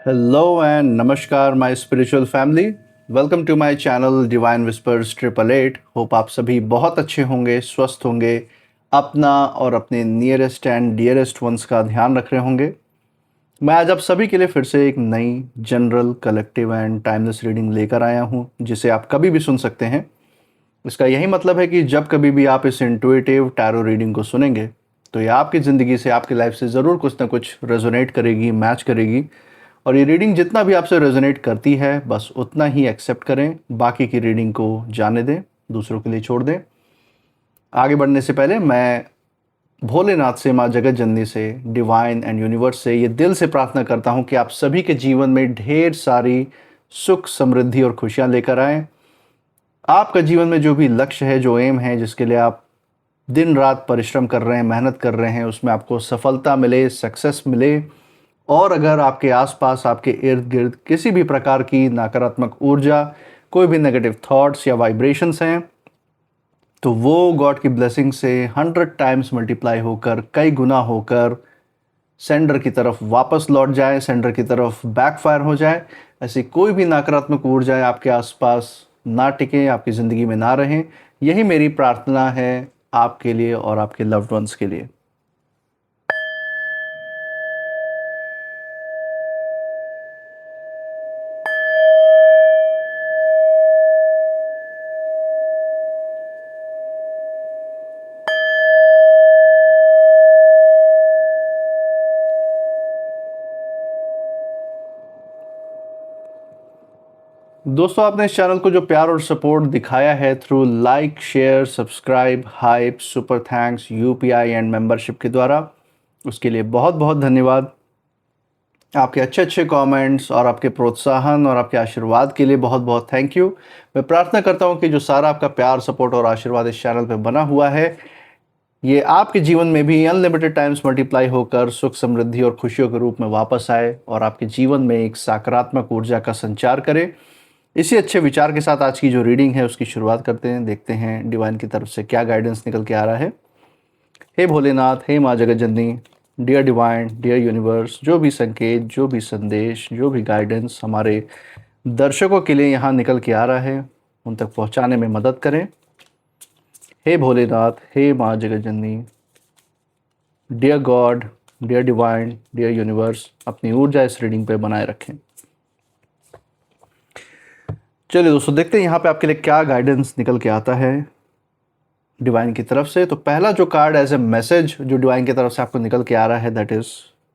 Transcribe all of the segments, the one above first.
Hello and namaskar my spiritual family. Welcome to my channel divine whispers 888। Hope आप सभी बहुत अच्छे होंगे, स्वस्थ होंगे, अपना और अपने नियरेस्ट एंड डियरेस्ट वंस का ध्यान रख रहे होंगे। मैं आज आप सभी के लिए फिर से एक नई general collective and timeless reading लेकर आया हूं, जिसे आप कभी भी सुन सकते हैं। इसका यही मतलब है कि जब कभी भी आप इस इंट्यूटिव टैरो रीडिंग को सुनेंगे तो ये आपकी ज़िंदगी से, आपकी लाइफ से ज़रूर कुछ ना कुछ रेजोनेट करेगी, मैच करेगी। और ये रीडिंग जितना भी आपसे रेजोनेट करती है बस उतना ही एक्सेप्ट करें, बाकी की रीडिंग को जाने दें, दूसरों के लिए छोड़ दें। आगे बढ़ने से पहले मैं भोलेनाथ से, माँ जगत जननी से, डिवाइन एंड यूनिवर्स से ये दिल से प्रार्थना करता हूँ कि आप सभी के जीवन में ढेर सारी सुख, समृद्धि और खुशियाँ लेकर आएँ। आपका जीवन में जो भी लक्ष्य है, जो एम है, जिसके लिए आप दिन रात परिश्रम कर रहे हैं, मेहनत कर रहे हैं, उसमें आपको सफलता मिले, सक्सेस मिले। और अगर आपके आसपास, आपके इर्द गिर्द किसी भी प्रकार की नकारात्मक ऊर्जा, कोई भी नेगेटिव थॉट्स या वाइब्रेशंस हैं, तो वो गॉड की ब्लेसिंग से 100 टाइम्स मल्टीप्लाई होकर, कई गुना होकर सेंडर की तरफ वापस लौट जाए, सेंडर की तरफ बैकफायर हो जाए। ऐसी कोई भी नकारात्मक ऊर्जाएं आपके आसपास ना टिकें, आपकी ज़िंदगी में ना रहें। यही मेरी प्रार्थना है आपके लिए और आपके लव्ड वंस के लिए। दोस्तों, आपने इस चैनल को जो प्यार और सपोर्ट दिखाया है through like, share, subscribe, hype, super thanks, UPI and membership के द्वारा, उसके लिए बहुत बहुत धन्यवाद। आपके अच्छे अच्छे कमेंट्स और आपके प्रोत्साहन और आपके आशीर्वाद के लिए बहुत बहुत थैंक यू। मैं प्रार्थना करता हूं कि जो सारा आपका प्यार, सपोर्ट और आशीर्वाद इस चैनल पे बना हुआ है, ये आपके जीवन में भी अनलिमिटेड टाइम्स मल्टीप्लाई होकर सुख, समृद्धि और खुशियों के रूप में वापस आए और आपके जीवन में एक सकारात्मक ऊर्जा का संचार करे। इसी अच्छे विचार के साथ आज की जो रीडिंग है उसकी शुरुआत करते हैं। देखते हैं डिवाइन की तरफ से क्या गाइडेंस निकल के आ रहा है। हे भोलेनाथ, हे माँ जगत जननी, डियर डिवाइन, डियर यूनिवर्स, जो भी संकेत, जो भी संदेश, जो भी गाइडेंस हमारे दर्शकों के लिए यहाँ निकल के आ रहा है, उन तक पहुँचाने में मदद करें। हे भोलेनाथ, हे माँ जगत जननी, dear God, dear divine, dear universe, अपनी ऊर्जा इस रीडिंग पे बनाए रखें। चलिए दोस्तों, देखते हैं यहाँ पे आपके लिए क्या गाइडेंस निकल के आता है डिवाइन की तरफ से। तो पहला जो कार्ड एज ए मैसेज जो डिवाइन की तरफ से आपको निकल के आ रहा है, दैट इज़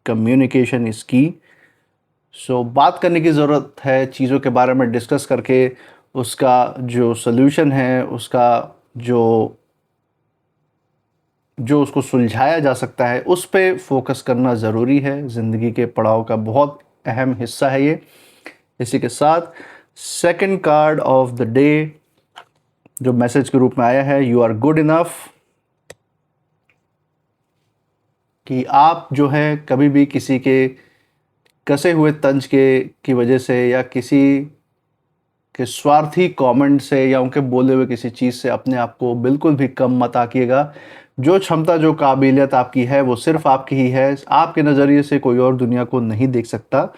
कम्युनिकेशन इज़ की। सो बात करने की ज़रूरत है, चीज़ों के बारे में डिस्कस करके उसका जो सल्यूशन है, उसका जो जो उसको सुलझाया जा सकता है, उस पे फोकस करना ज़रूरी है। ज़िंदगी के पड़ाव का बहुत अहम हिस्सा है ये। इसी के साथ second card of the day जो मैसेज के रूप में आया है, यू आर गुड इनफ। कि आप जो है कभी भी किसी के कसे हुए तंज की वजह से या किसी के स्वार्थी कमेंट से या उनके बोले हुए किसी चीज़ से अपने आप को बिल्कुल भी कम मत आकिएगा। जो क्षमता, जो काबिलियत आपकी है वो सिर्फ आपकी ही है। आपके नज़रिए से कोई और दुनिया को नहीं देख सकता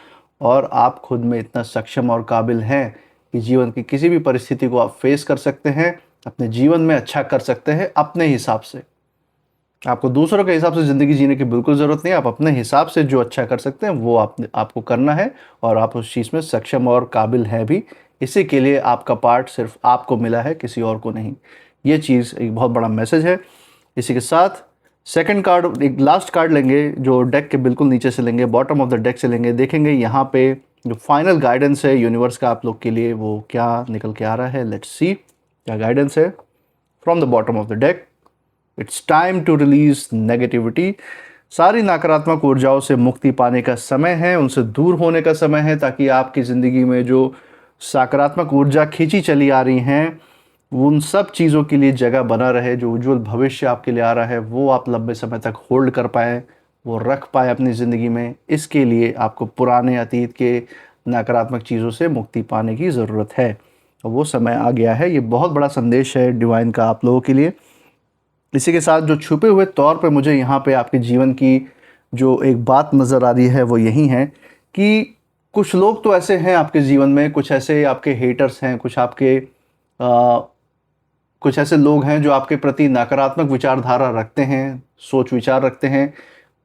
और आप खुद में इतना सक्षम और काबिल हैं कि जीवन की किसी भी परिस्थिति को आप फेस कर सकते हैं, अपने जीवन में अच्छा कर सकते हैं अपने हिसाब से। आपको दूसरों के हिसाब से ज़िंदगी जीने की बिल्कुल ज़रूरत नहीं है। आप अपने हिसाब से जो अच्छा कर सकते हैं वो आपको करना है और आप उस चीज़ में सक्षम और काबिल हैं भी। इसी के लिए आपका पार्ट सिर्फ आपको मिला है, किसी और को नहीं। ये चीज़ एक बहुत बड़ा मैसेज है। इसी के साथ सेकंड कार्ड, एक लास्ट कार्ड लेंगे जो डेक के बिल्कुल नीचे से लेंगे, बॉटम ऑफ द डेक से लेंगे। देखेंगे यहाँ पे जो फाइनल गाइडेंस है यूनिवर्स का आप लोग के लिए, वो क्या निकल के आ रहा है। लेट्स सी क्या गाइडेंस है from the bottom of the deck. It's time to release negativity. सारी नकारात्मक ऊर्जाओं से मुक्ति पाने का समय है, उनसे दूर होने का समय है, ताकि आपकी ज़िंदगी में जो सकारात्मक ऊर्जा खींची चली आ रही हैं उन सब चीज़ों के लिए जगह बना रहे। जो उज्जवल भविष्य आपके लिए आ रहा है वो आप लंबे समय तक होल्ड कर पाएँ, वो रख पाए अपनी ज़िंदगी में। इसके लिए आपको पुराने अतीत के नकारात्मक चीज़ों से मुक्ति पाने की ज़रूरत है और वो समय आ गया है। ये बहुत बड़ा संदेश है डिवाइन का आप लोगों के लिए। इसी के साथ जो छुपे हुए तौर पे मुझे यहाँ पे आपके जीवन की जो एक बात नज़र आ रही है वो यही है कि कुछ लोग तो ऐसे हैं आपके जीवन में, कुछ ऐसे आपके हेटर्स हैं, आ, कुछ ऐसे लोग हैं जो आपके प्रति नकारात्मक विचारधारा रखते हैं, सोच विचार रखते हैं,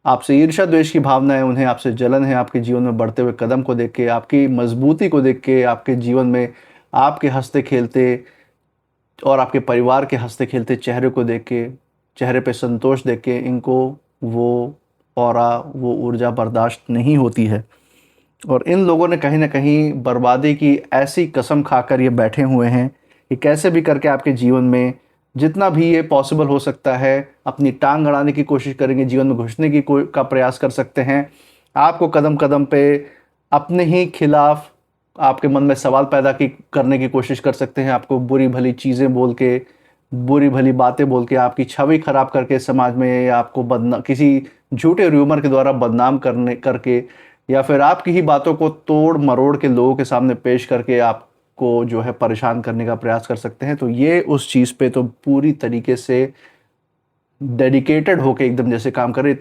आपसे ईर्ष्या द्वेष की भावना है, उन्हें आपसे जलन है, आपके जीवन में बढ़ते हुए कदम को देख के, आपकी मजबूती को देख के, आपके जीवन में आपके हंसते खेलते और आपके परिवार के हंसते खेलते चेहरे को देख के, चेहरे पे संतोष देख के, इनको वो ऑरा, वो ऊर्जा बर्दाश्त नहीं होती है। और इन लोगों ने कहीं ना कहीं बर्बादी की ऐसी कसम खाकर ये बैठे हुए हैं कि कैसे भी करके आपके जीवन में जितना भी ये पॉसिबल हो सकता है अपनी टांग अड़ाने की कोशिश करेंगे, जीवन में घुसने की का प्रयास कर सकते हैं, आपको कदम कदम पे अपने ही खिलाफ आपके मन में सवाल पैदा करने की कोशिश कर सकते हैं, आपको बुरी भली चीज़ें बोल के, बुरी भली बातें बोल के, आपकी छवि खराब करके समाज में, या आपको बदनाम किसी झूठे र्यूमर के द्वारा बदनाम करके, या फिर आपकी ही बातों को तोड़ मरोड़ के लोगों के सामने पेश करके आपको जो है परेशान करने का प्रयास कर सकते हैं। तो ये उस चीज़ पे तो पूरी तरीके से डेडिकेटेड होके एकदम जैसे काम कर रहे,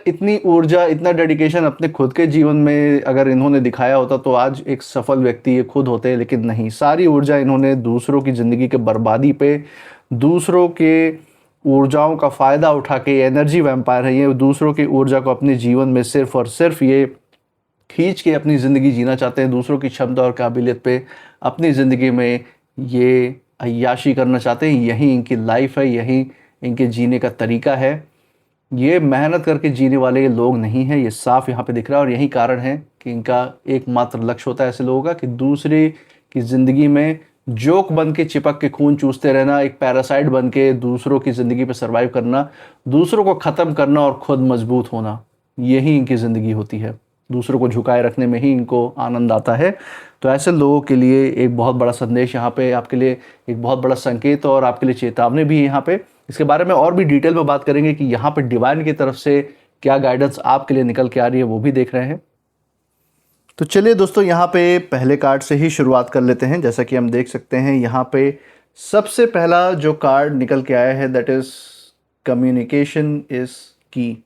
इतनी ऊर्जा, इतना डेडिकेशन अपने खुद के जीवन में अगर इन्होंने दिखाया होता तो आज एक सफल व्यक्ति ये खुद होते, लेकिन नहीं, सारी ऊर्जा इन्होंने दूसरों की ज़िंदगी के बर्बादी पे, दूसरों के ऊर्जाओं का फ़ायदा उठा के, एनर्जी वैम्पायर है ये, दूसरों की ऊर्जा को अपने जीवन में सिर्फ और सिर्फ ये खींच के अपनी ज़िंदगी जीना चाहते हैं, दूसरों की क्षमता और काबिलियत पे अपनी ज़िंदगी में ये अय्याशी करना चाहते हैं। यही इनकी लाइफ है, यही इनके जीने का तरीका है। ये मेहनत करके जीने वाले ये लोग नहीं हैं, ये साफ यहाँ पे दिख रहा है। और यही कारण है कि इनका एकमात्र लक्ष्य होता है ऐसे लोगों का कि दूसरे की ज़िंदगी में जोक बन के चिपक के खून चूसते रहना, एक पैरासाइट बन के दूसरों की ज़िंदगी पे सर्वाइव करना, दूसरों को ख़त्म करना और खुद मजबूत होना, यही इनकी ज़िंदगी होती है। दूसरों को झुकाए रखने में ही इनको आनंद आता है। तो ऐसे लोगों के लिए एक बहुत बड़ा संदेश यहाँ पे आपके लिए, एक बहुत बड़ा संकेत और आपके लिए चेतावनी भी है यहाँ पे। इसके बारे में और भी डिटेल में बात करेंगे कि यहाँ पे डिवाइन की तरफ से क्या गाइडेंस आपके लिए निकल के आ रही है, वो भी देख रहे हैं। तो चलिए दोस्तों, यहाँ पे पहले कार्ड से ही शुरुआत कर लेते हैं। जैसा कि हम देख सकते हैं यहाँ पे सबसे पहला जो कार्ड निकल के आया है, दैट इज कम्युनिकेशन इज की।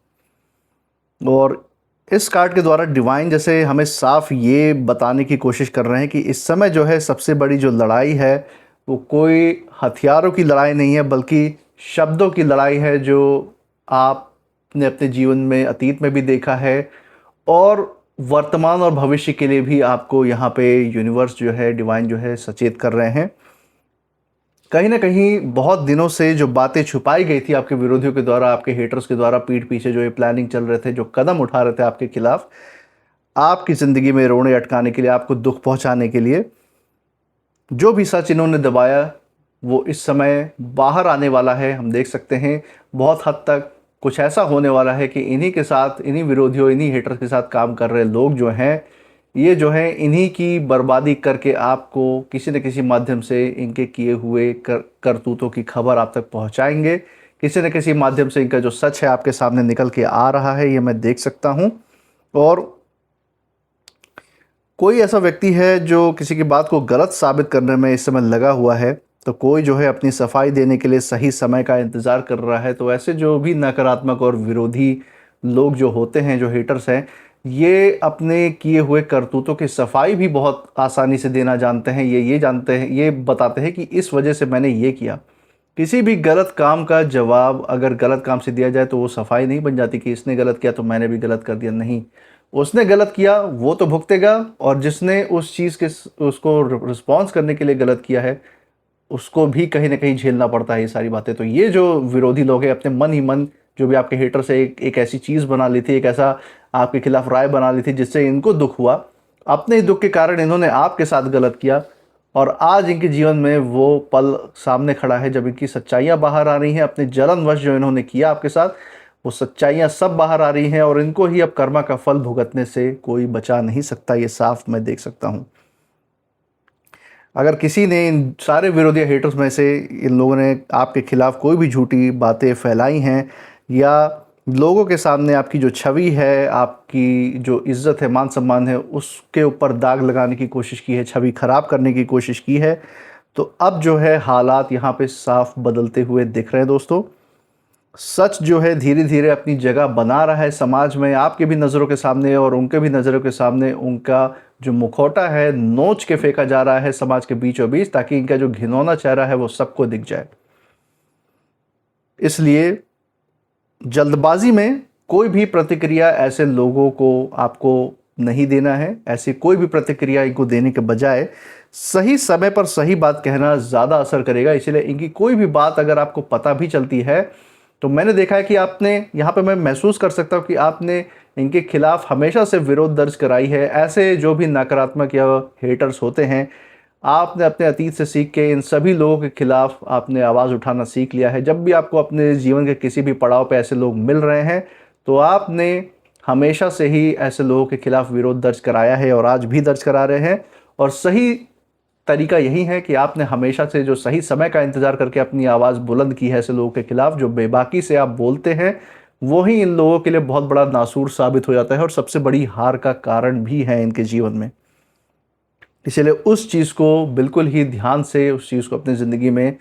और इस कार्ड के द्वारा डिवाइन जैसे हमें साफ ये बताने की कोशिश कर रहे हैं कि इस समय जो है सबसे बड़ी जो लड़ाई है वो कोई हथियारों की लड़ाई नहीं है, बल्कि शब्दों की लड़ाई है, जो आपने अपने जीवन में अतीत में भी देखा है और वर्तमान और भविष्य के लिए भी आपको यहाँ पे यूनिवर्स जो है, डिवाइन जो है सचेत कर रहे हैं। कहीं ना कहीं बहुत दिनों से जो बातें छुपाई गई थी आपके विरोधियों के द्वारा, आपके हेटर्स के द्वारा, पीठ पीछे जो ये प्लानिंग चल रहे थे, जो कदम उठा रहे थे आपके खिलाफ, आपकी ज़िंदगी में रोने अटकाने के लिए, आपको दुख पहुंचाने के लिए, जो भी सच इन्होंने दबाया वो इस समय बाहर आने वाला है। हम देख सकते हैं बहुत हद तक कुछ ऐसा होने वाला है कि इन्हीं के साथ, इन्हीं विरोधियों, इन्हीं हेटर्स के साथ काम कर रहे लोग जो हैं, ये जो है इन्हीं की बर्बादी करके आपको किसी न किसी माध्यम से इनके किए हुए करतूतों की खबर आप तक पहुंचाएंगे। किसी न किसी माध्यम से इनका जो सच है आपके सामने निकल के आ रहा है, ये मैं देख सकता हूं। और कोई ऐसा व्यक्ति है जो किसी की बात को गलत साबित करने में इस समय लगा हुआ है, तो कोई जो है अपनी सफाई देने के लिए सही समय का इंतज़ार कर रहा है। तो ऐसे जो भी नकारात्मक और विरोधी लोग जो होते हैं, जो हेटर्स हैं, ये अपने किए हुए करतूतों की सफाई भी बहुत आसानी से देना जानते हैं। ये जानते हैं, ये बताते हैं कि इस वजह से मैंने ये किया। किसी भी गलत काम का जवाब अगर गलत काम से दिया जाए तो वो सफाई नहीं बन जाती कि इसने गलत किया तो मैंने भी गलत कर दिया। नहीं, उसने गलत किया वो तो भुगतेगा, और जिसने उस चीज़ के उसको रिस्पॉन्स करने के लिए गलत किया है उसको भी कहीं ना कहीं झेलना पड़ता है ये सारी बातें। तो ये जो विरोधी लोग हैं, अपने मन ही मन जो भी आपके हेटर से एक ऐसी चीज़ बना ली थी, एक ऐसा आपके खिलाफ राय बना ली थी जिससे इनको दुख हुआ, अपने ही दुख के कारण इन्होंने आपके साथ गलत किया, और आज इनके जीवन में वो पल सामने खड़ा है जब इनकी सच्चाइयाँ बाहर आ रही हैं। अपने जलनवश जो इन्होंने किया आपके साथ, वो सच्चाइयाँ सब बाहर आ रही हैं, और इनको ही अब कर्मा का फल भुगतने से कोई बचा नहीं सकता। ये साफ मैं देख सकता हूँ। अगर किसी ने, इन सारे विरोधी हेटर्स में से इन लोगों ने आपके खिलाफ कोई भी झूठी बातें फैलाई हैं, या लोगों के सामने आपकी जो छवि है, आपकी जो इज़्ज़त है, मान सम्मान है, उसके ऊपर दाग लगाने की कोशिश की है, छवि ख़राब करने की कोशिश की है, तो अब जो है हालात यहाँ पे साफ बदलते हुए दिख रहे हैं दोस्तों। सच जो है धीरे धीरे अपनी जगह बना रहा है समाज में, आपके भी नज़रों के सामने और उनके भी नज़रों के सामने उनका जो मुखौटा है नोच के फेंका जा रहा है समाज के बीचों बीच, ताकि इनका जो घिनौना चेहरा है वो सबको दिख जाए। इसलिए जल्दबाजी में कोई भी प्रतिक्रिया ऐसे लोगों को आपको नहीं देना है। ऐसी कोई भी प्रतिक्रिया इनको देने के बजाय सही समय पर सही बात कहना ज़्यादा असर करेगा। इसलिए इनकी कोई भी बात अगर आपको पता भी चलती है तो मैंने देखा है कि आपने यहाँ पे मैं महसूस कर सकता हूँ कि आपने इनके खिलाफ हमेशा से विरोध दर्ज कराई है। ऐसे जो भी नकारात्मक या हेटर्स होते हैं, आपने अपने अतीत से सीख के इन सभी लोगों के खिलाफ आपने आवाज़ उठाना सीख लिया है। जब भी आपको अपने जीवन के किसी भी पड़ाव पे ऐसे लोग मिल रहे हैं तो आपने हमेशा से ही ऐसे लोगों के खिलाफ विरोध दर्ज कराया है और आज भी दर्ज करा रहे हैं। और सही तरीका यही है कि आपने हमेशा से जो सही समय का इंतज़ार करके अपनी आवाज़ बुलंद की है ऐसे लोगों के खिलाफ। जो बेबाकी से आप बोलते हैं वही इन लोगों के लिए बहुत बड़ा नासूर साबित हो जाता है और सबसे बड़ी हार का कारण भी है इनके जीवन में। इसलिए उस चीज़ को बिल्कुल ही ध्यान से उस चीज़ को अपनी ज़िंदगी में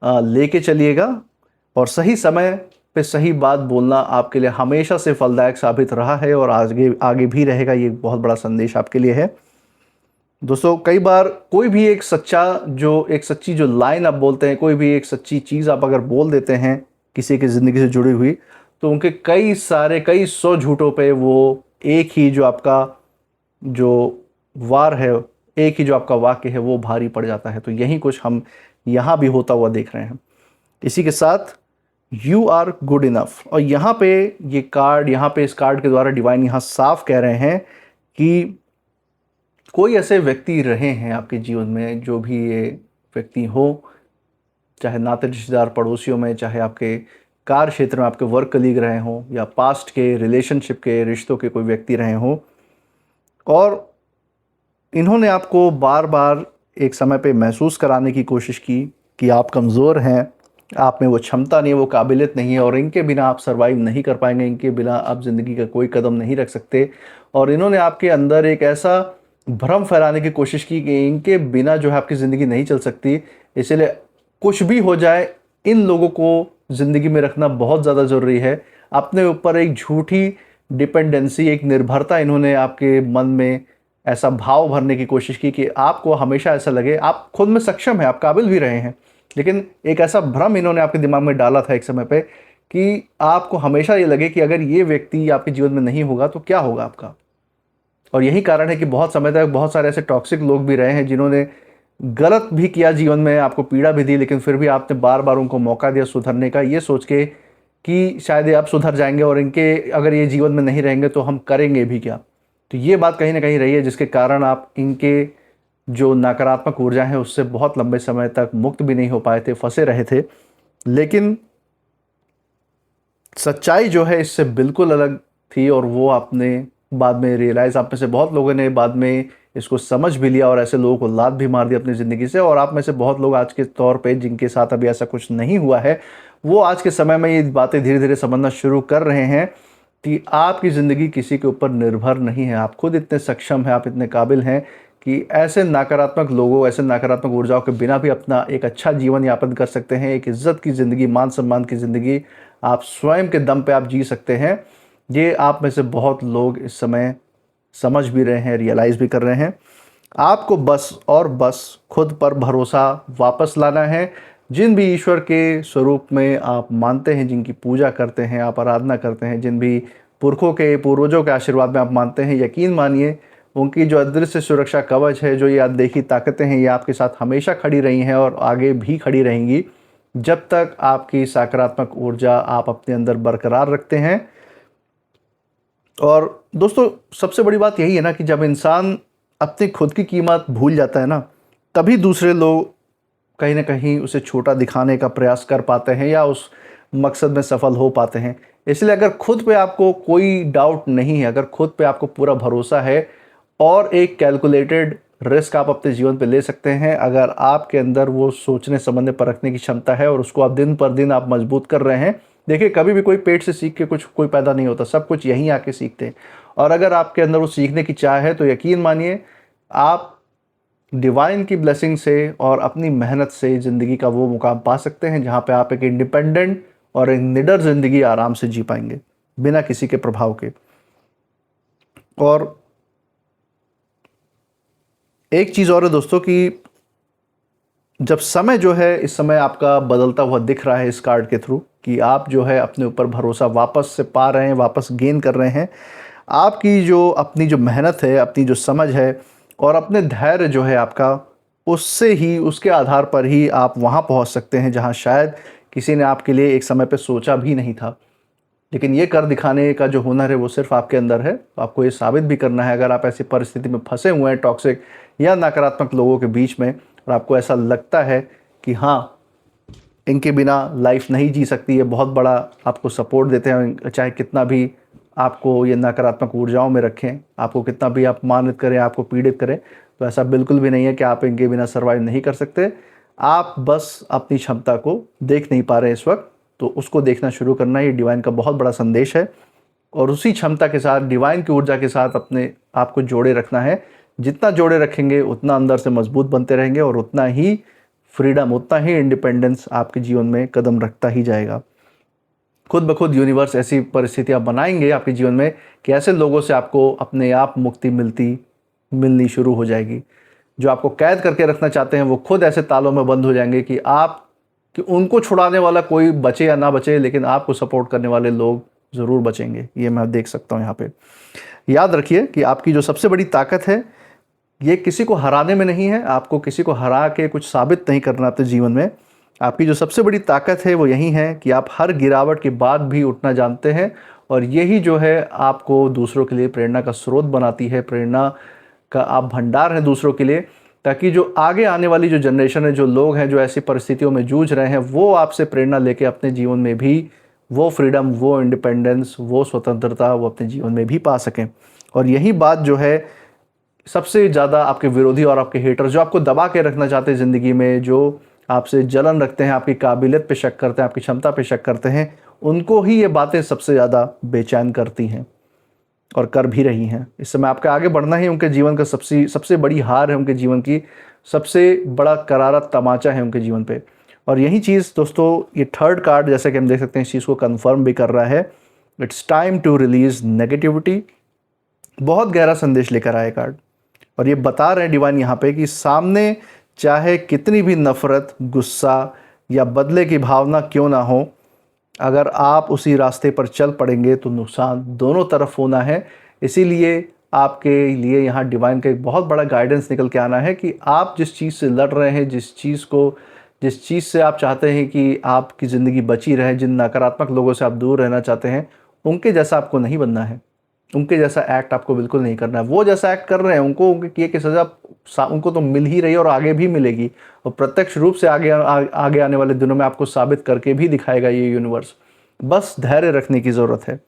लेके चलिएगा और सही समय पे सही बात बोलना आपके लिए हमेशा से फलदायक साबित रहा है और आगे आगे भी रहेगा। ये बहुत बड़ा संदेश आपके लिए है। दोस्तों, कई बार कोई भी एक सच्ची जो लाइन आप बोलते हैं, कोई भी एक सच्ची चीज़ आप अगर बोल देते हैं किसी की ज़िंदगी से जुड़ी हुई, तो उनके कई सौ झूठों पे वो एक ही जो आपका जो वार है, एक ही जो आपका वाक्य है वो भारी पड़ जाता है। तो यही कुछ हम यहाँ भी होता हुआ देख रहे हैं। इसी के साथ यू आर गुड इनफ, और यहाँ पे इस कार्ड के द्वारा डिवाइन यहाँ साफ कह रहे हैं कि कोई ऐसे व्यक्ति रहे हैं आपके जीवन में, जो भी ये व्यक्ति हो, चाहे नाते रिश्तेदार पड़ोसियों में, चाहे आपके कार्य क्षेत्र में आपके वर्क कलीग रहे हों, या पास्ट के रिलेशनशिप के रिश्तों के कोई व्यक्ति रहे हों, और इन्होंने आपको बार बार एक समय पे महसूस कराने की कोशिश की कि आप कमज़ोर हैं, आप में वो क्षमता नहीं है, वो काबिलियत नहीं है, और इनके बिना आप सर्वाइव नहीं कर पाएंगे, इनके बिना आप ज़िंदगी का कोई कदम नहीं रख सकते। और इन्होंने आपके अंदर एक ऐसा भ्रम फैलाने की कोशिश की कि इनके बिना जो है आपकी ज़िंदगी नहीं चल सकती। इसलिए कुछ भी हो जाए, इन लोगों को ज़िंदगी में रखना बहुत ज़्यादा ज़रूरी है। अपने ऊपर एक झूठी डिपेंडेंसी, एक निर्भरता इन्होंने आपके मन में ऐसा भाव भरने की कोशिश की कि आपको हमेशा ऐसा लगे आप खुद में सक्षम हैं, आप काबिल भी रहे हैं, लेकिन एक ऐसा भ्रम इन्होंने आपके दिमाग में डाला था एक समय पे कि आपको हमेशा ये लगे कि अगर ये व्यक्ति आपके जीवन में नहीं होगा तो क्या होगा आपका। और यही कारण है कि बहुत समय तक बहुत सारे ऐसे टॉक्सिक लोग भी रहे हैं जिन्होंने गलत भी किया जीवन में, आपको पीड़ा भी दी, लेकिन फिर भी आपने बार बार उनको मौका दिया सुधरने का, ये सोच के कि शायद ये आप सुधर जाएंगे और इनके अगर ये जीवन में नहीं रहेंगे तो हम करेंगे भी क्या। तो ये बात कहीं ना कहीं रही है जिसके कारण आप इनके जो नकारात्मक ऊर्जा है उससे बहुत लंबे समय तक मुक्त भी नहीं हो पाए थे, फंसे रहे थे। लेकिन सच्चाई जो है इससे बिल्कुल अलग थी और वो आपने बाद में रियलाइज़, आप में से बहुत लोगों ने बाद में इसको समझ भी लिया और ऐसे लोगों को लात भी मार दी अपनी ज़िंदगी से। और आप में से बहुत लोग आज के तौर पे जिनके साथ अभी ऐसा कुछ नहीं हुआ है, वो आज के समय में ये बातें धीरे धीरे समझना शुरू कर रहे हैं कि आपकी ज़िंदगी किसी के ऊपर निर्भर नहीं है। आप खुद इतने सक्षम हैं, आप इतने काबिल हैं कि ऐसे नकारात्मक लोगों, ऐसे नकारात्मक ऊर्जाओं के बिना भी अपना एक अच्छा जीवन यापन कर सकते हैं। एक इज्जत की ज़िंदगी, मान सम्मान की ज़िंदगी आप स्वयं के दम पे आप जी सकते हैं। ये आप में से बहुत लोग इस समय समझ भी रहे हैं, रियलाइज़ भी कर रहे हैं। आपको बस और बस खुद पर भरोसा वापस लाना है। जिन भी ईश्वर के स्वरूप में आप मानते हैं, जिनकी पूजा करते हैं, आप आराधना करते हैं, जिन भी पुरखों के, पूर्वजों के आशीर्वाद में आप मानते हैं, यकीन मानिए उनकी जो अदृश्य सुरक्षा कवच है, जो ये अनदेखी ताकतें हैं, ये आपके साथ हमेशा खड़ी रही हैं और आगे भी खड़ी रहेंगी जब तक आपकी सकारात्मक ऊर्जा आप अपने अंदर बरकरार रखते हैं। और दोस्तों, सबसे बड़ी बात यही है ना कि जब इंसान अपनी खुद की कीमत भूल जाता है ना, तभी दूसरे लोग कहीं ना कहीं उसे छोटा दिखाने का प्रयास कर पाते हैं या उस मकसद में सफल हो पाते हैं। इसलिए अगर खुद पे आपको कोई डाउट नहीं है, अगर खुद पे आपको पूरा भरोसा है और एक कैलकुलेटेड रिस्क आप अपने जीवन पे ले सकते हैं, अगर आपके अंदर वो सोचने समझने परखने की क्षमता है और उसको आप दिन पर दिन आप मजबूत कर रहे हैं। देखिए, कभी भी कोई पेट से सीख के कुछ कोई पैदा नहीं होता, सब कुछ यहीं आके सीखते हैं। और अगर आपके अंदर वो सीखने की चाह है तो यकीन मानिए आप डिवाइन की ब्लेसिंग से और अपनी मेहनत से ज़िंदगी का वो मुकाम पा सकते हैं जहाँ पे आप एक इंडिपेंडेंट और एक निडर ज़िंदगी आराम से जी पाएंगे बिना किसी के प्रभाव के। और एक चीज़ और है दोस्तों कि जब समय जो है इस समय आपका बदलता हुआ दिख रहा है इस कार्ड के थ्रू कि आप जो है अपने ऊपर भरोसा वापस से पा रहे हैं, वापस गेन कर रहे हैं। आपकी जो अपनी जो मेहनत है, अपनी जो समझ है और अपने धैर्य जो है आपका, उससे ही, उसके आधार पर ही आप वहाँ पहुँच सकते हैं जहाँ शायद किसी ने आपके लिए एक समय पे सोचा भी नहीं था। लेकिन ये कर दिखाने का जो हुनर है वो सिर्फ आपके अंदर है। आपको ये साबित भी करना है। अगर आप ऐसी परिस्थिति में फंसे हुए हैं टॉक्सिक या नकारात्मक लोगों के बीच में और आपको ऐसा लगता है कि हाँ, इनके बिना लाइफ नहीं जी सकती, है बहुत बड़ा आपको सपोर्ट देते हैं, चाहे कितना भी आपको ये नकारात्मक ऊर्जाओं में रखें, आपको कितना भी अपमानित करें, आपको पीड़ित करें, तो ऐसा बिल्कुल भी नहीं है कि आप इनके बिना सर्वाइव नहीं कर सकते। आप बस अपनी क्षमता को देख नहीं पा रहे इस वक्त, तो उसको देखना शुरू करना ये डिवाइन का बहुत बड़ा संदेश है। और उसी क्षमता के साथ, डिवाइन की ऊर्जा के साथ अपने आप को जोड़े रखना है। जितना जोड़े रखेंगे उतना अंदर से मजबूत बनते रहेंगे और उतना ही फ्रीडम, उतना ही इंडिपेंडेंस आपके जीवन में कदम रखता ही जाएगा। खुद ब खुद यूनिवर्स ऐसी परिस्थितियाँ बनाएंगे आपके जीवन में कि ऐसे लोगों से आपको अपने आप मुक्ति मिलनी शुरू हो जाएगी। जो आपको कैद करके रखना चाहते हैं वो खुद ऐसे तालों में बंद हो जाएंगे कि उनको छुड़ाने वाला कोई बचे या ना बचे, लेकिन आपको सपोर्ट करने वाले लोग ज़रूर बचेंगे। ये मैं देख सकता हूँ यहाँ पे। याद रखिए कि आपकी जो सबसे बड़ी ताकत है ये किसी को हराने में नहीं है। आपको किसी को हरा के कुछ साबित नहीं करना अपने जीवन में। आपकी जो सबसे बड़ी ताकत है वो यही है कि आप हर गिरावट के बाद भी उठना जानते हैं, और यही जो है आपको दूसरों के लिए प्रेरणा का स्रोत बनाती है। प्रेरणा का आप भंडार हैं दूसरों के लिए, ताकि जो आगे आने वाली जो जनरेशन है, जो लोग हैं जो ऐसी परिस्थितियों में जूझ रहे हैं, वो आपसे प्रेरणा लेके अपने जीवन में भी वो फ्रीडम, वो इंडिपेंडेंस, वो स्वतंत्रता वो अपने जीवन में भी पा सकें। और यही बात जो है सबसे ज़्यादा आपके विरोधी और आपके हेटर, जो आपको दबा के रखना चाहते हैं ज़िंदगी में, जो आपसे जलन रखते हैं, आपकी काबिलियत पे शक करते हैं, आपकी क्षमता पे शक करते हैं, उनको ही ये बातें सबसे ज़्यादा बेचैन करती हैं और कर भी रही हैं। इस समय आपके आगे बढ़ना ही उनके जीवन का सबसे बड़ी हार है, उनके जीवन की सबसे बड़ा करारा तमाचा है उनके जीवन पे। और यही चीज़ दोस्तों, ये थर्ड कार्ड जैसे कि हम देख सकते हैं इस चीज़ को कन्फर्म भी कर रहा है। It's time to release negativity. बहुत गहरा संदेश लेकर आए कार्ड, और ये बता रहे हैं डिवाइन यहाँ पे कि सामने चाहे कितनी भी नफरत, गुस्सा या बदले की भावना क्यों ना हो, अगर आप उसी रास्ते पर चल पड़ेंगे तो नुकसान दोनों तरफ होना है। इसीलिए आपके लिए यहाँ डिवाइन का एक बहुत बड़ा गाइडेंस निकल के आना है कि आप जिस चीज़ से लड़ रहे हैं, जिस चीज़ से आप चाहते हैं कि आपकी ज़िंदगी बची रहे, जिन नकारात्मक लोगों से आप दूर रहना चाहते हैं, उनके जैसा आपको नहीं बनना है। उनके जैसा एक्ट आपको बिल्कुल नहीं करना है। वो जैसा एक्ट कर रहे हैं, उनको उनके किए की सज़ा उनको तो मिल ही रही है और आगे भी मिलेगी, और प्रत्यक्ष रूप से आगे आने वाले दिनों में आपको साबित करके भी दिखाएगा ये यूनिवर्स। बस धैर्य रखने की ज़रूरत है।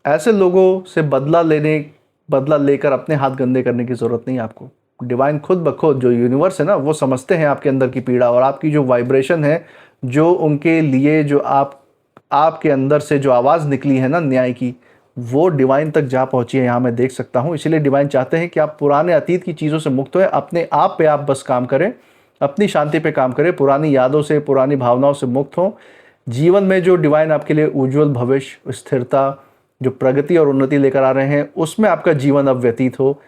ऐसे लोगों से बदला लेकर अपने हाथ गंदे करने की ज़रूरत नहीं आपको। डिवाइन खुद ब खुद, जो यूनिवर्स है ना, वो समझते हैं आपके अंदर की पीड़ा और आपकी जो वाइब्रेशन है, जो उनके लिए जो आपके अंदर से जो आवाज़ निकली है ना न्याय की, वो डिवाइन तक जा पहुंची है, यहाँ मैं देख सकता हूँ। इसीलिए डिवाइन चाहते हैं कि आप पुराने अतीत की चीज़ों से मुक्त हों, अपने आप पे आप बस काम करें, अपनी शांति पे काम करें, पुरानी यादों से, पुरानी भावनाओं से मुक्त हों। जीवन में जो डिवाइन आपके लिए उज्जवल भविष्य, स्थिरता, जो प्रगति और उन्नति लेकर आ रहे हैं, उसमें आपका जीवन अब व्यतीत हो।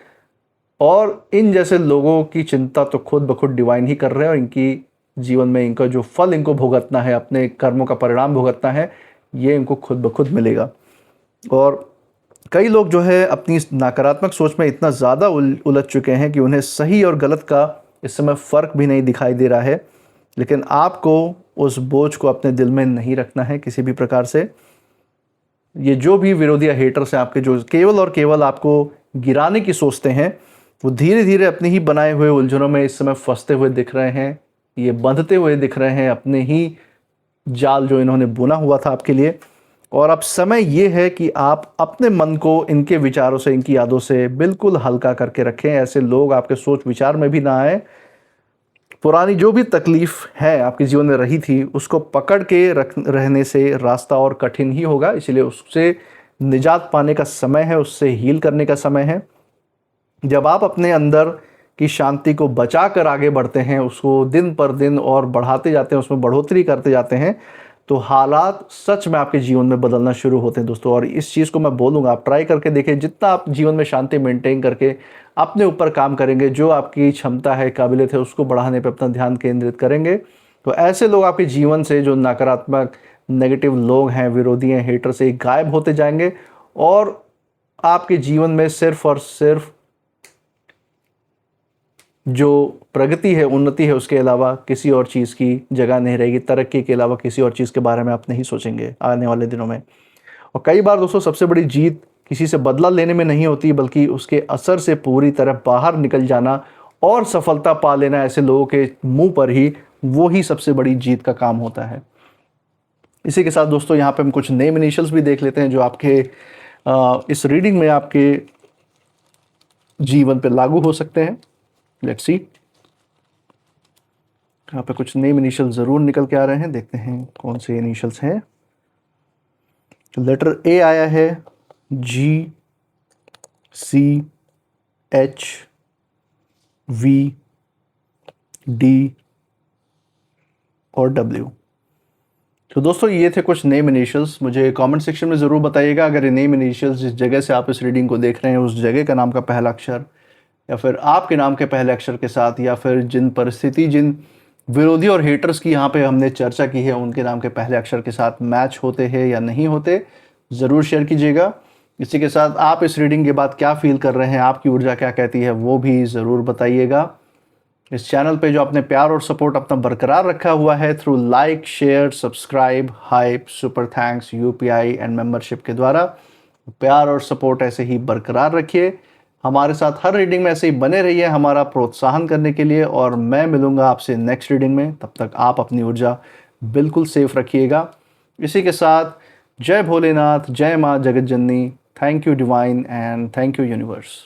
और इन जैसे लोगों की चिंता तो खुद ब खुद डिवाइन ही कर रहे हैं, और इनकी जीवन में इनका जो फल इनको भुगतना है, अपने कर्मों का परिणाम भुगतना है, ये इनको खुद ब खुद मिलेगा। और कई लोग जो है अपनी नकारात्मक सोच में इतना ज़्यादा उलझ चुके हैं कि उन्हें सही और गलत का इस समय फ़र्क भी नहीं दिखाई दे रहा है। लेकिन आपको उस बोझ को अपने दिल में नहीं रखना है किसी भी प्रकार से। ये जो भी विरोधी या हेटर्स हैं आपके, जो केवल और केवल आपको गिराने की सोचते हैं, वो धीरे धीरे अपने ही बनाए हुए उलझनों में इस समय फंसते हुए दिख रहे हैं। ये बंधते हुए दिख रहे हैं अपने ही जाल जो इन्होंने बुना हुआ था आपके लिए। और अब समय ये है कि आप अपने मन को इनके विचारों से, इनकी यादों से बिल्कुल हल्का करके रखें। ऐसे लोग आपके सोच विचार में भी ना आए। पुरानी जो भी तकलीफ है आपके जीवन में रही थी, उसको पकड़ के रहने से रास्ता और कठिन ही होगा। इसलिए उससे निजात पाने का समय है, उससे हील करने का समय है। जब आप अपने अंदर की शांति को बचा कर आगे बढ़ते हैं, उसको दिन पर दिन और बढ़ाते जाते हैं, उसमें बढ़ोतरी करते जाते हैं, तो हालात सच में आपके जीवन में बदलना शुरू होते हैं दोस्तों। और इस चीज़ को मैं बोलूँगा, आप ट्राई करके देखिए। जितना आप जीवन में शांति मेंटेन करके अपने ऊपर काम करेंगे, जो आपकी क्षमता है, काबिलियत है, उसको बढ़ाने पे अपना ध्यान केंद्रित करेंगे, तो ऐसे लोग आपके जीवन से, जो नकारात्मक नेगेटिव लोग हैं, विरोधी हैं, हेटर से, गायब होते जाएंगे। और आपके जीवन में सिर्फ और सिर्फ जो प्रगति है, उन्नति है, उसके अलावा किसी और चीज़ की जगह नहीं रहेगी। तरक्की के अलावा किसी और चीज़ के बारे में आप नहीं सोचेंगे आने वाले दिनों में। और कई बार दोस्तों सबसे बड़ी जीत किसी से बदला लेने में नहीं होती, बल्कि उसके असर से पूरी तरह बाहर निकल जाना और सफलता पा लेना ऐसे लोगों के मुंह पर ही, वो ही सबसे बड़ी जीत का काम होता है। इसी के साथ दोस्तों यहाँ पे हम कुछ नेम इनिशियल्स भी देख लेते हैं जो आपके इस रीडिंग में आपके जीवन पे लागू हो सकते हैं। लेट्स सी, यहाँ पे कुछ नेम इनिशियल ज़रूर निकल के आ रहे हैं, देखते हैं कौन से इनिशियल्स हैं। लेटर ए आया है, जी, सी, एच, वी, डी और डब्ल्यू। तो दोस्तों ये थे कुछ नेम इनिशियल्स। मुझे कमेंट सेक्शन में ज़रूर बताइएगा अगर ये नेम इनिशियल्स जिस जगह से आप इस रीडिंग को देख रहे हैं उस जगह का नाम का पहला अक्षर, या फिर आपके नाम के पहले अक्षर के साथ, या फिर जिन परिस्थिति, जिन विरोधी और हेटर्स की यहाँ पे हमने चर्चा की है, उनके नाम के पहले अक्षर के साथ मैच होते हैं या नहीं होते, ज़रूर शेयर कीजिएगा। इसी के साथ आप इस रीडिंग के बाद क्या फील कर रहे हैं, आपकी ऊर्जा क्या कहती है, वो भी ज़रूर बताइएगा। इस चैनल पे जो आपने प्यार और सपोर्ट अपना बरकरार रखा हुआ है through like, share, subscribe, hype, super thanks, UPI and membership के द्वारा, प्यार और सपोर्ट ऐसे ही बरकरार रखिए। हमारे साथ हर रीडिंग में ऐसे ही बने रहिए हमारा प्रोत्साहन करने के लिए। और मैं मिलूंगा आपसे नेक्स्ट रीडिंग में, तब तक आप अपनी ऊर्जा बिल्कुल सेफ रखिएगा। इसी के साथ जय भोलेनाथ, जय माँ जगत जननी, thank you divine and thank you universe.